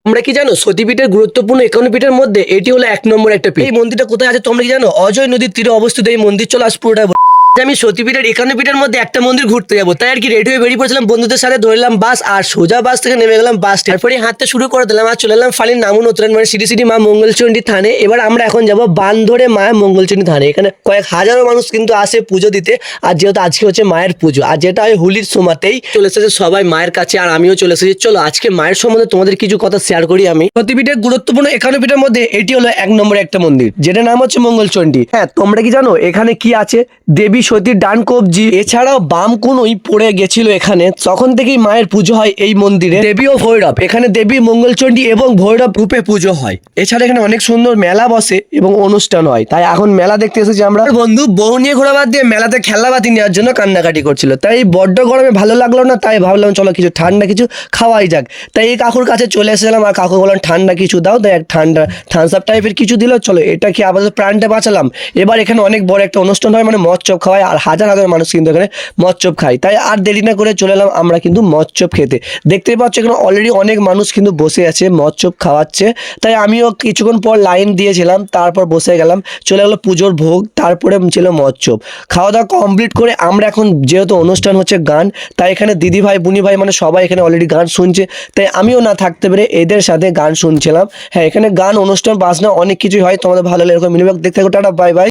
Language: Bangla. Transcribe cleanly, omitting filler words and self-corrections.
তোমরা কি জানো সতীপীঠের গুরুত্বপূর্ণ 51 পীঠের মধ্যে এটি হলো 1 নম্বর একটা পীঠ। এই মন্দিরটা কোথায় আছে তোমরা কি জানো? অজয় নদীর তীরে অবস্থিত এই মন্দির। চলো আজ পুরোটা আমি সতীপীঠের 51 পীঠের মধ্যে একটা মন্দির ঘুরতে যাবো, তাই আর কি রেডি হয়ে বেরিয়ে পড়ছিলাম বন্ধুদের সাথে। ধরলাম বাস আর সোজা বাস থেকে নেমে গেলাম বাস স্ট্যান্ড। তারপরে হাঁটতে শুরু করে দিলাম আর চলে এলাম ফালির নামুন উত্তরায়ণ মানে সিটি সিটি মা মঙ্গলচণ্ডী থানে। এবার আমরা এখন যাবো বানধরে মা মঙ্গলচণ্ডী থানে। এখানে কয়েক হাজারো মানুষ কিন্তু আসে পুজো দিতে। আর যেহেতু আজকে হচ্ছে মায়ের পুজো আর যেটা হয় হোলির সময়তেই চলে এসেছে সবাই মায়ের কাছে, আর আমিও চলে এসেছি। চলো আজকে মায়ের সম্বন্ধে তোমাদের কিছু কথা শেয়ার করি আমি। সতীপীঠের গুরুত্বপূর্ণ 51 পীঠের মধ্যে এটি হলো 1 নম্বরে একটা মন্দির, যেটা নাম হচ্ছে মঙ্গলচণ্ডী। হ্যাঁ, তোমরা কি জানো এখানে কি আছে? দেবী সতীর ডান কবজি এছাড়াও বাম কোনোই পড়ে গেছিল এখানে। তখন থেকেই মায়ের পুজো হয় এই মন্দিরে। দেবী ও ভৈরব, এখানে দেবী মঙ্গলচণ্ডী এবং ভৈরব রূপে পুজো হয়। এছাড়া এখানে অনেক সুন্দর মেলা বসে এবং অনুষ্ঠান হয়, তাই এখন মেলা দেখতে এসেছি আমরা। বন্ধু বউ নিয়ে ঘোরা বাদ দিয়ে মেলাতে খেলনাবাতি নেওয়ার জন্য কান্নাকাটি করছিল, তাই এই বড্ড গরমে ভালো লাগলো না, তাই ভাবলাম চলো কিছু ঠান্ডা কিছু খাওয়াই যাক। তাই এই কাকুর কাছে চলে এসেছিলাম আর কাকু বললাম ঠান্ডা কিছু দাও, তাই এক ঠান্ডা থামস আপ টাইপের কিছু দিল। চলো এটা কি আপাতত প্রাণটা বাঁচালাম। এবার এখানে অনেক বড় একটা অনুষ্ঠান হয়, মানে মদ চপ খাওয়ায় আর হাজার হাজার মানুষ কিন্তু এখানে মদ চপ খায়। তাই আর দেরি না করে চলে এলাম আমরা কিন্তু মদ চপ খেতে। দেখতেই পাচ্ছ এখানে অলরেডি অনেক মানুষ কিন্তু বসে আছে মদ চপ খাওয়াচ্ছে। তাই আমিও কিছুক্ষণ পর লাইন দিয়েছিলাম, তারপর বসে গেলাম। চলে গেলো পুজোর ভোগ, তারপরে ছিল মদ চপ। খাওয়া দাওয়া কমপ্লিট করে আমরা এখন যেহেতু অনুষ্ঠান হচ্ছে গান, তাই এখানে দিদি ভাই বুনি ভাই মানে সবাই এখানে অলরেডি গান শুনছে। তাই আমিও না থাকতে পেরে এদের সাথে গান শুনছিলাম। হ্যাঁ, এখানে গান অনুষ্ঠান বাজনা অনেক কিছুই হয়। তোমাদের ভালো লাগে এরকম মিনিমাম দেখতে থাকো। Tata bye bye.